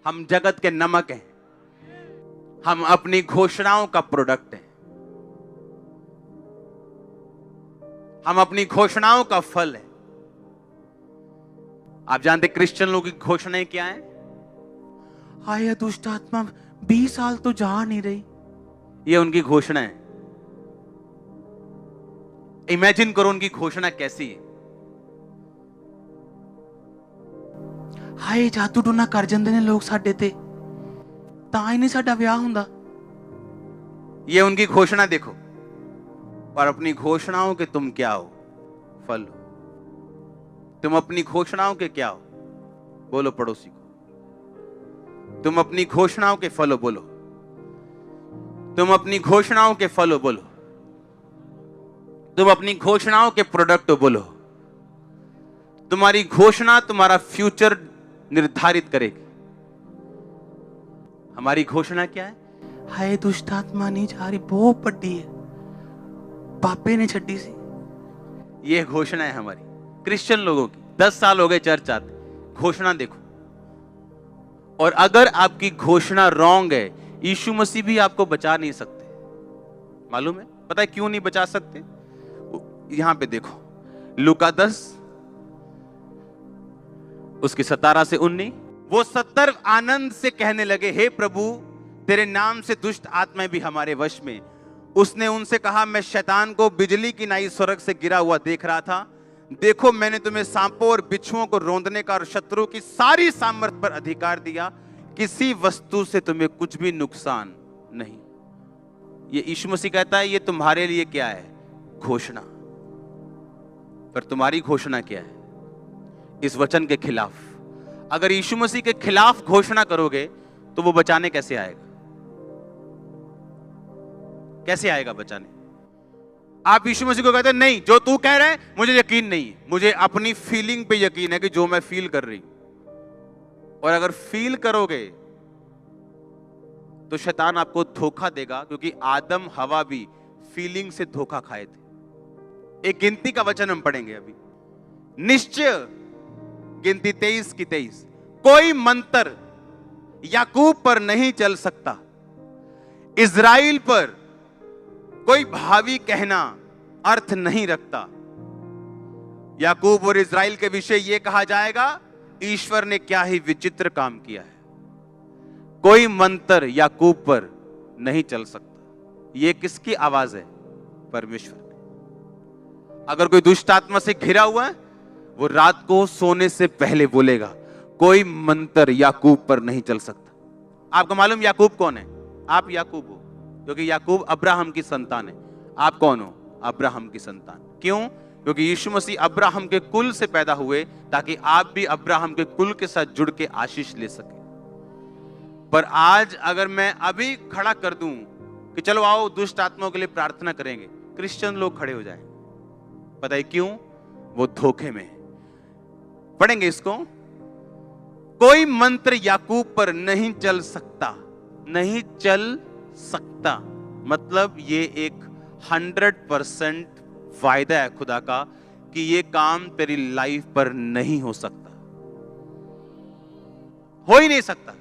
हम जगत के नमक हैं, हम अपनी घोषणाओं का प्रोडक्ट हैं, हम अपनी घोषणाओं का फल है। आप जानते क्रिश्चियन लोगों की घोषणाएं क्या है? हाय दुष्ट आत्मा 20 साल तो जा नहीं रही, ये उनकी घोषणा है। इमेजिन करो उनकी घोषणा कैसी है। हाय जादू टूना कर जांदे ने लोग साडे ते, तां ही नहीं साडा विआह हुंदा, ये उनकी घोषणा देखो। और अपनी घोषणाओं के तुम क्या हो? फल हो। तुम अपनी घोषणाओं के क्या हो? बोलो पड़ोसी को, तुम अपनी घोषणाओं के फल हो। बोलो, तुम अपनी घोषणाओं के फल हो। बोलो, तुम अपनी घोषणाओं के प्रोडक्ट हो। बोलो, तुम्हारी घोषणा तुम्हारा फ्यूचर निर्धारित करेगी। हमारी घोषणा क्या है? हाय दुष्ट आत्मा नहीं जा रही, बहुत बड़ी है, पापे ने छड्डी सी, ये घोषणा है हमारी क्रिश्चियन लोगों की। 10 साल हो गए चर्च आते, घोषणा देखो। और अगर आपकी घोषणा रॉन्ग है, यीशु मसीह भी आपको बचा नहीं सकते। मालूम है? पता है क्यों नहीं बचा सकते? यहां पे देखो, लूका 10 उसकी 17 से 19। वो 70 आनंद से कहने लगे, हे प्रभु तेरे नाम से दुष्ट आत्माएं भी हमारे वश में। उसने उनसे कहा, मैं शैतान को बिजली की नाई स्वर्ग से गिरा हुआ देख रहा था। देखो मैंने तुम्हें सांपों और बिच्छुओं को रौंदने का और शत्रु की सारी सामर्थ पर अधिकार दिया, किसी वस्तु से तुम्हें कुछ भी नुकसान नहीं। ये यीशु मसीह कहता है, ये तुम्हारे लिए क्या है? घोषणा। पर तुम्हारी घोषणा क्या है? इस वचन के खिलाफ। अगर यीशु मसीह के खिलाफ घोषणा करोगे तो वो बचाने कैसे आएगा? कैसे आएगा बचाने? आप यीशु मसीह को कहते हैं, नहीं जो तू कह रहा है मुझे यकीन नहीं है, मुझे अपनी फीलिंग पे यकीन है कि जो मैं फील कर रही हूं। और अगर फील करोगे तो शैतान आपको धोखा देगा, क्योंकि आदम हवा भी फीलिंग से धोखा खाए थे। एक गिनती का वचन हम पढ़ेंगे अभी, निश्चय गिनती 23 की 23। कोई मंत्र याकूब पर नहीं चल सकता, इज़राइल पर कोई भावी कहना अर्थ नहीं रखता। याकूब और इज़राइल के विषय यह कहा जाएगा, ईश्वर ने क्या ही विचित्र काम किया है। कोई मंत्र याकूब पर नहीं चल सकता। यह किसकी आवाज है? परमेश्वर की। अगर कोई दुष्ट आत्मा से घिरा हुआ है, वो रात को सोने से पहले बोलेगा, कोई मंत्र याकूब पर नहीं चल सकता। आपको मालूम याकूब कौन है? आप याकूब हो, क्योंकि याकूब अब्राहम की संतान है। आप कौन हो? अब्राहम की संतान। क्यों? क्योंकि यीशु मसीह अब्राहम के कुल से पैदा हुए, ताकि आप भी अब्राहम के कुल के साथ जुड़ के आशीष ले सके। पर आज अगर मैं अभी खड़ा कर दूं कि चलो आओ दुष्ट आत्माओं के लिए प्रार्थना करेंगे, क्रिश्चियन लोग खड़े हो जाएं। पता है क्यों? वो धोखे में। पढ़ेंगे इसको। कोई मंत्र याकूब पर नहीं चल सकता। नहीं चल सकता मतलब ये एक 100% वायदा है खुदा का कि ये काम तेरी लाइफ पर नहीं हो सकता, हो ही नहीं सकता।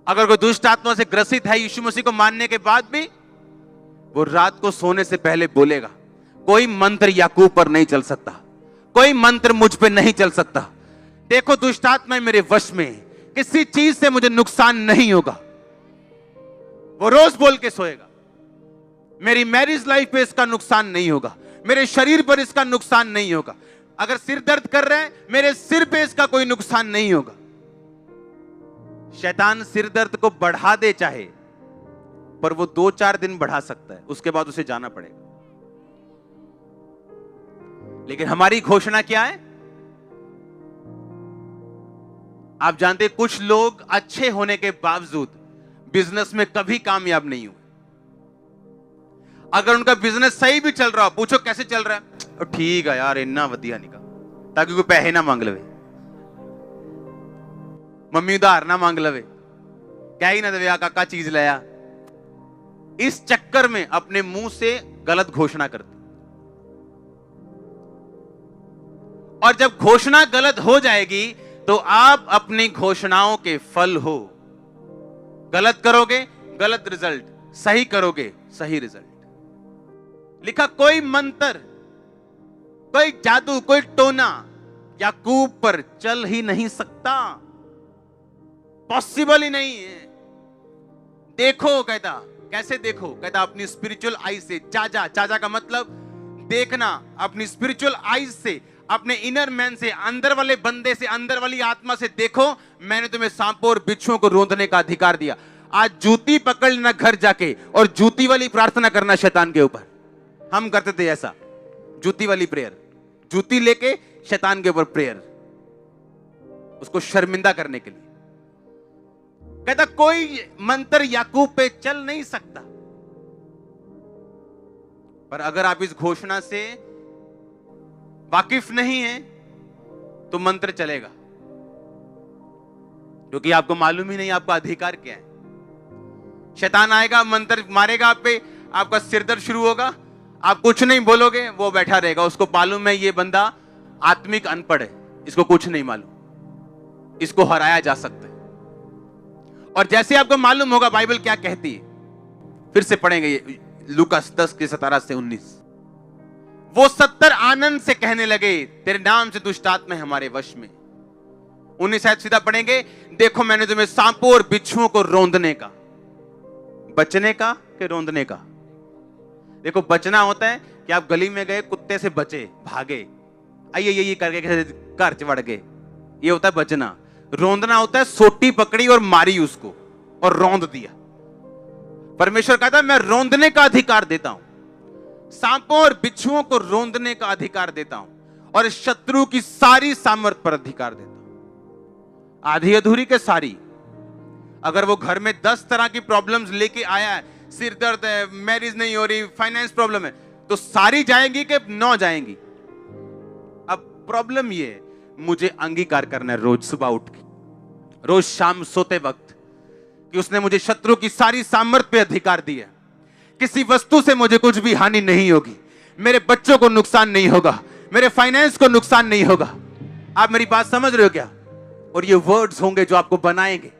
अगर कोई दुष्ट आत्मा से ग्रसित है, यीशु मसीह को मानने के बाद भी, वो रात को सोने से पहले बोलेगा, कोई मंत्र याकूब पर नहीं चल सकता, कोई मंत्र मुझ पे नहीं चल सकता। देखो दुष्ट आत्मा मेरे वश में, किसी चीज से मुझे नुकसान नहीं होगा। वो रोज बोल के सोएगा, मेरी मैरिज लाइफ पे इसका नुकसान नहीं होगा, मेरे शरीर पर इसका नुकसान नहीं होगा। अगर सिर दर्द कर रहा है, मेरे सिर पे इसका कोई नुकसान नहीं होगा। शैतान सिर दर्द को बढ़ा दे चाहे, पर वो 2-4 दिन बढ़ा सकता है, उसके बाद उसे जाना पड़ेगा। लेकिन हमारी घोषणा क्या है? आप जानते हैं कुछ लोग अच्छे होने के बावजूद बिजनेस में कभी कामयाब नहीं हुए। अगर उनका बिजनेस सही भी चल रहा हो, पूछो कैसे चल रहा है, ठीक है यार इन्ना वधिया निका, ताकि कोई पैसे ना मांग लवे, मम्मी उधार ना मांग लवे, कह ही ना दे काका चीज लाया। इस चक्कर में अपने मुंह से गलत घोषणा करते, और जब घोषणा गलत हो जाएगी तो आप अपनी घोषणाओं के फल हो। गलत करोगे गलत रिजल्ट, सही करोगे सही रिजल्ट। लिखा कोई मंत्र, कोई जादू, कोई टोना याकूब पर चल ही नहीं सकता, पॉसिबल ही नहीं है। देखो कहता, कैसे देखो? कहता अपनी स्पिरिचुअल आई से। चाचा, चाचा का मतलब देखना, अपनी स्पिरिचुअल आईज से, अपने इनर मैन से, अंदर वाले बंदे से, अंदर वाली आत्मा से देखो, मैंने तुम्हें सांपों और बिच्छुओं को रोंदने का अधिकार दिया। आज जूती पकड़ लेना घर जाके और जूती वाली प्रार्थना करना शैतान के ऊपर। हम करते थे ऐसा, जूती वाली प्रेयर, जूती लेके शैतान के ऊपर प्रेयर, उसको शर्मिंदा करने के लिए। कहता कोई मंत्र याकूब पे चल नहीं सकता, पर अगर आप इस घोषणा से वाकिफ नहीं हैं तो मंत्र चलेगा, क्योंकि आपको मालूम ही नहीं आपका अधिकार क्या है। शैतान आएगा, मंत्र मारेगा आप पे, आपका सिरदर्द शुरू होगा, आप कुछ नहीं बोलोगे, वो बैठा रहेगा। उसको मालूम है ये बंदा आत्मिक अनपढ़ है, इसको कुछ नहीं मालूम, इसको हराया जा सकता है। और जैसे आपको मालूम होगा बाइबल क्या कहती है, फिर से पढ़ेंगे ये लूकास 10 के 17 से 19। वो 70 आनंद से कहने लगे, तेरे नाम से दुष्ट आत्मा है हमारे वश में। 19 शायद सीधा पढ़ेंगे, देखो मैंने तुम्हें सांपों और बिच्छुओं को रोंदने का, बचने का कि रोंदने का? देखो बचना होता है कि आप गली में गए, कुत्ते से बचे, भागे, आइए ये करके घर चढ़ गए, ये होता है बचना। रोंदना होता है सोटी पकड़ी और मारी उसको और रोंद दिया। परमेश्वर कहता है मैं रोंदने का अधिकार देता हूं, सांपों और बिच्छुओं को रोंदने का अधिकार देता हूं, और शत्रु की सारी सामर्थ पर अधिकार देता हूं। आधी अधूरी के सारी, अगर वो घर में 10 तरह की प्रॉब्लम्स लेके आया है, सिर दर्द है, मैरिज नहीं हो रही, फाइनेंस प्रॉब्लम है, तो सारी जाएंगी कि 9 जाएंगी? अब प्रॉब्लम ये है, मुझे अंगीकार करना है रोज सुबह उठ के, रोज शाम सोते वक्त, कि उसने मुझे शत्रु की सारी सामर्थ पे अधिकार दिया। किसी वस्तु से मुझे कुछ भी हानि नहीं होगी, मेरे बच्चों को नुकसान नहीं होगा, मेरे फाइनेंस को नुकसान नहीं होगा। आप मेरी बात समझ रहे हो क्या? और ये वर्ड्स होंगे जो आपको बनाएंगे,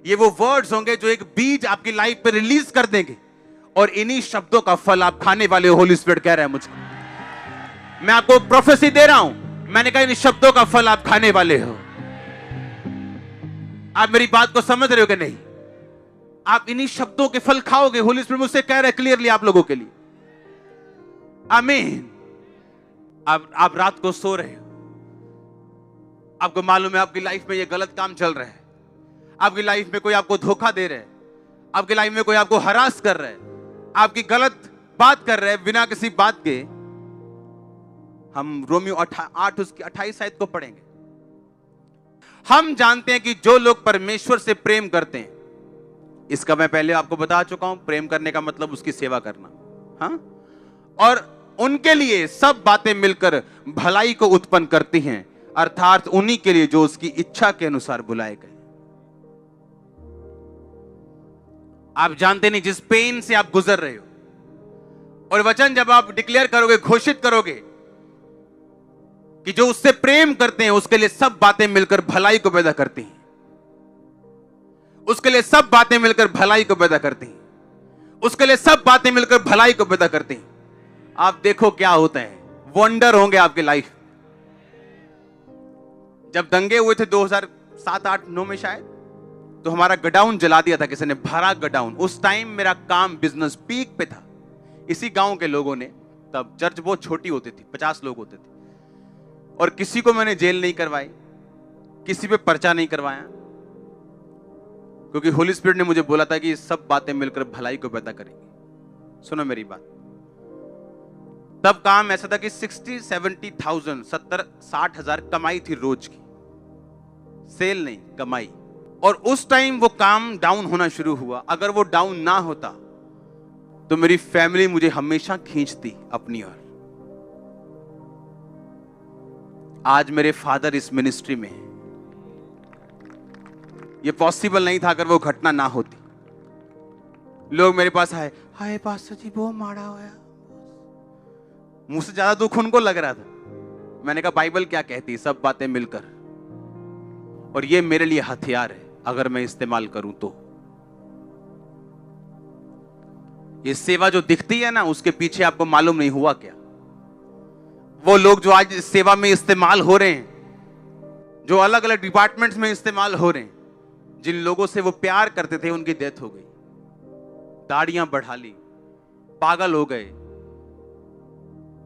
ये वो वर्ड्स होंगे जो एक बीज आपकी लाइफ पे रिलीज कर देंगे, और इन्हीं शब्दों का फल आप खाने वाले हो। होली स्पिरिट कह रहा है मुझको, मैं आपको प्रोफेसी दे रहा हूं, मैंने कहा इन शब्दों का फल आप खाने वाले हो। आप मेरी बात को समझ रहे हो कि नहीं? आप इन्हीं शब्दों के फल खाओगे। होली स्पिरिट मुझसे कह रहा है क्लियरली आप लोगों के लिए। आमीन। आप रात को सो रहे हो, आपको मालूम है आपकी लाइफ में ये गलत काम चल रहा है, आपकी लाइफ में कोई आपको धोखा दे रहा है, आपकी लाइफ में कोई आपको हरास कर रहा है, आपकी गलत बात कर रहा है बिना किसी बात के। हम रोमियो 8 उसकी 28 आयत को पढ़ेंगे। हम जानते हैं कि जो लोग परमेश्वर से प्रेम करते हैं, इसका मैं पहले आपको बता चुका हूं, प्रेम करने का मतलब उसकी सेवा करना, हाँ, और उनके लिए सब बातें मिलकर भलाई को उत्पन्न करती हैं, अर्थात उन्हीं के लिए जो उसकी इच्छा के अनुसार बुलाए गए। आप जानते नहीं जिस पेन से आप गुजर रहे हो, और वचन जब आप डिक्लेयर करोगे, घोषित करोगे कि जो उससे प्रेम करते हैं उसके लिए सब बातें मिलकर भलाई को पैदा करती हैं, उसके लिए सब बातें मिलकर भलाई को पैदा करती हैं, उसके लिए सब बातें मिलकर भलाई को पैदा करती हैं। आप देखो क्या होता है, वंडर होंगे आपके लाइफ। जब दंगे हुए थे 2007, 8, 9 में शायद, तो हमारा गडाउन जला दिया था किसी ने, भरा गडाउन। उस टाइम मेरा काम, बिजनेस पीक पे था। इसी गांव के लोगों ने, तब चर्च बहुत छोटी होती थी, 50 लोग होते थे, और किसी को मैंने जेल नहीं करवाई, किसी पे पर्चा नहीं करवाया, क्योंकि होली स्पिरिट ने मुझे बोला था कि सब बातें मिलकर भलाई को पैदा करेंगी। सुनो मेरी बात, तब काम ऐसा था कि 60-70,000, 70-60,000 कमाई थी रोज की, सेल नहीं, कमाई। और उस टाइम वो काम डाउन होना शुरू हुआ। अगर वो डाउन ना होता तो मेरी फैमिली मुझे हमेशा खींचती अपनी ओर। आज मेरे फादर इस मिनिस्ट्री में है। ये पॉसिबल नहीं था अगर वो घटना ना होती। लोग मेरे पास आए, हाय पास्टर जी वो मारा होया, मुझसे ज्यादा दुख उनको लग रहा था। मैंने कहा बाइबल क्या कहती है, सब बातें मिलकर और ये मेरे लिए हथियार है अगर मैं इस्तेमाल करूं तो। ये सेवा जो दिखती है ना, उसके पीछे आपको मालूम नहीं हुआ क्या? वो लोग जो आज इस सेवा में इस्तेमाल हो रहे हैं, जो अलग अलग डिपार्टमेंट्स में इस्तेमाल हो रहे हैं, जिन लोगों से वो प्यार करते थे उनकी डेथ हो गई, दाढ़ियां बढ़ा ली, पागल हो गए।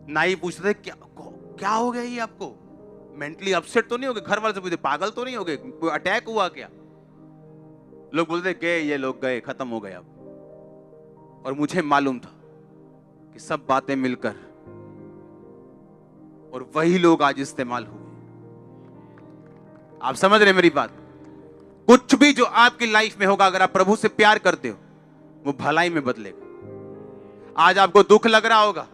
नाई पूछते थे क्या हो गया ये आपको? मेंटली अपसेट तो नहीं हो गए? घर वाले से पूछते पागल तो नहीं हो गए? कोई अटैक हुआ क्या? लोग बोलते गए, ये लोग गए, खत्म हो गए अब। और मुझे मालूम था कि सब बातें मिलकर और वही लोग आज इस्तेमाल हुए। आप समझ रहे मेरी बात? कुछ भी जो आपकी लाइफ में होगा, अगर आप प्रभु से प्यार करते हो, वो भलाई में बदलेगा। आज आपको दुख लग रहा होगा,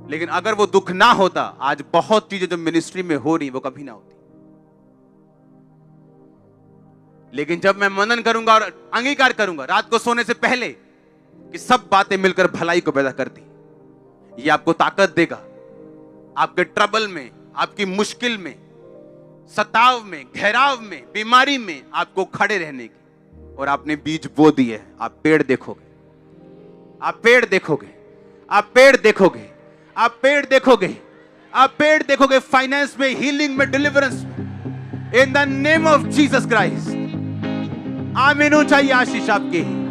लेकिन अगर वो दुख ना होता, आज बहुत चीजें जो मिनिस्ट्री में हो रही वो कभी ना होती। लेकिन जब मैं मनन करूंगा और अंगीकार करूंगा रात को सोने से पहले कि सब बातें मिलकर भलाई को पैदा करती, ये आपको ताकत देगा आपके ट्रबल में, आपकी मुश्किल में, सताव में, घेराव में, बीमारी में आपको खड़े रहने की। और आपने बीज बो दिए, आप पेड़ देखोगे, आप पेड़ देखोगे, आप पेड़ देखोगे, आप पेड़ देखोगे, आप पेड़ देखोगे, फाइनेंस में, हीलिंग में, डिलीवरेंस में, in the name of Jesus Christ. आमीन। चाहिए आशीष आपकी।